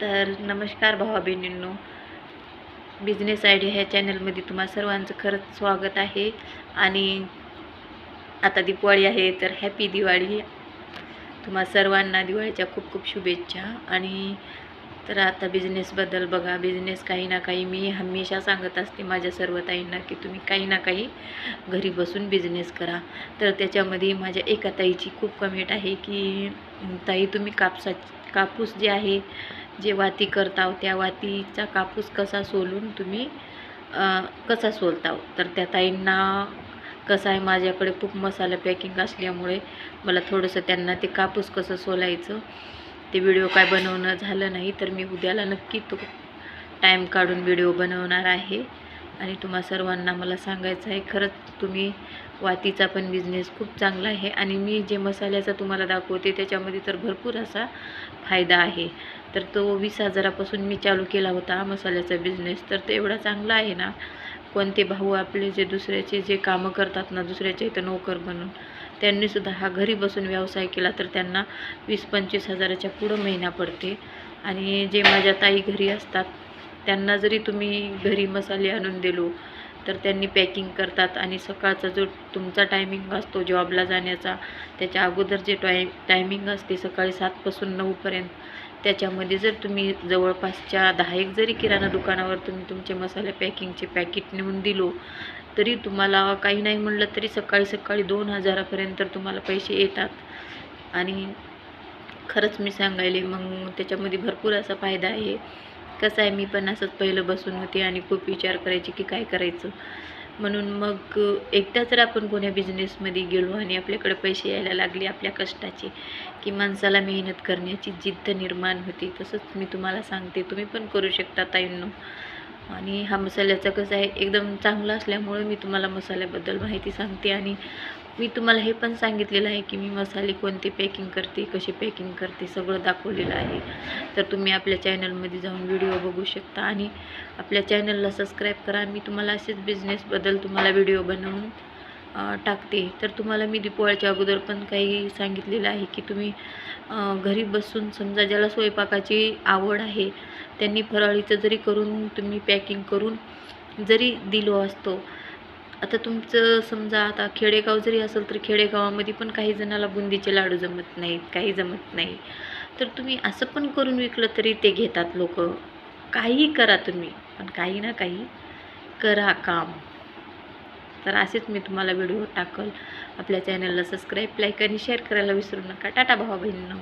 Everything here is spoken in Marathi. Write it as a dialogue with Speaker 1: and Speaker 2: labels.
Speaker 1: तर नमस्कार भावा बहिणींनो, बिझनेस आयडिया ह्या चॅनलमध्ये तुम्हा सर्वांचं खरंच स्वागत आहे. आणि आता दिवाळी आहे, तर हॅपी दिवाळी. तुम्हा सर्वांना दिवाळीच्या खूप खूप शुभेच्छा. आणि तर आता बिझनेसबद्दल बघा, बिझनेस काही ना काही मी हमेशा सांगत असते माझ्या सर्व ताईंना की तुम्ही काही ना काही घरी बसून बिझनेस करा. तर त्याच्यामध्ये माझ्या एका ताईची खूप कमेंट आहे की ताई तुम्ही कापूस जे आहे, जे वाती करताव त्या वातीचा कापूस कसा सोलून तुम्ही कसा सोलताव. तर त्या ताईंना कसं आहे, माझ्याकडे खूप मसाला पॅकिंग असल्यामुळे मला थोडंसं त्यांना ते कापूस कसं सोलायचं ते व्हिडिओ काय बनवणं झालं नाही. तर मी उद्याला नक्की तो टाईम काढून व्हिडिओ बनवणार आहे. आणि तुम्हा सर्वांना मला सांगायचं आहे, खरंच तुम्ही वातीचा पण बिझनेस खूप चांगला आहे. आणि मी जे मसाल्याचा तुम्हाला दाखवते त्याच्यामध्ये तर भरपूर असा फायदा आहे. तर तो 20,000पासून मी चालू केला होता मसाल्याचा बिझनेस. तर ते एवढा चांगला आहे ना, कोणते भाऊ आपले जे दुसऱ्याचे जे कामं करतात ना, दुसऱ्याच्या इथं नोकर बनून, त्यांनीसुद्धा हा घरी बसून व्यवसाय केला तर त्यांना 20-25 हजाराच्या पुढं महिना पडते. आणि जे माझ्या ताई घरी असतात त्यांना जरी तुम्ही घरी मसाले आणून दिलो तर त्यांनी पॅकिंग करतात. आणि सकाळचा जो तुमचा टायमिंग असतो जॉबला जाण्याचा, त्याच्या अगोदर जे टायमिंग असते सकाळी 7 पासून 9 पर्यंत, त्याच्यामध्ये जर तुम्ही जवळपासच्या 10 जरी किराणा दुकानावर तुम्ही तुमचे मसाले पॅकिंगचे पॅकेट नेऊन दिलो तरी तुम्हाला काही नाही म्हणलं तरी सकाळी सकाळी 2,000पर्यंत तुम्हाला पैसे येतात. आणि खरंच मी सांगायले मग त्याच्यामध्ये भरपूर असा फायदा आहे. कसं आहे, मी पण असंच पहिलं बसून होते आणि खूप विचार करायचे की काय करायचं. म्हणून मग एकदा जर आपण कोण्या बिझनेसमध्ये गेलो आणि आपल्याकडे पैसे यायला लागले आपल्या कष्टाचे, की माणसाला मेहनत करण्याची जिद्द निर्माण होते. तसंच मी तुम्हाला सांगते, तुम्ही पण करू शकता ताईंनो. आणि हा मसाल्याचा कसं आहे, एकदम चांगला असल्यामुळे मी तुम्हाला मसाल्याबद्दल माहिती सांगते. आणि मी तुम्हाला हे पण सांगितलेलं आहे की मी मसाले कोणते पॅकिंग करते, कसे पॅकिंग करते, सगळं दाखवलेलं आहे. तर तुम्ही आपल्या चॅनलमध्ये जाऊन व्हिडिओ बघू शकता. आणि आपल्या चॅनलला सबस्क्राईब करा. मी तुम्हाला असेच बिझनेसबद्दल तुम्हाला व्हिडिओ बनवून टाकते. तर तुम्हाला मी दिवाळीच्या अगोदर पण काही सांगितलेलं आहे की तुम्ही घरी बसून, समजा ज्याला स्वयंपाकाची आवड आहे त्यांनी फराळीचं जरी करून तुम्ही पॅकिंग करून जरी दिलो असतो. आता तुमचं समजा आता खेडेगाव जरी असेल तर खेडेगावामध्ये पण काही जणाला बुंदीचे लाडू जमत नाहीत, काही जमत नाही. तर तुम्ही असं पण करून विकलं तरी ते घेतात लोक. काहीही करा तुम्ही, पण काही ना काही करा काम. तर असेच मी तुम्हाला व्हिडिओ टाकल. आपल्या चॅनलला सबस्क्राईब, लाईक आणि शेअर करायला विसरू नका. टाटा भावा बहिणींनो.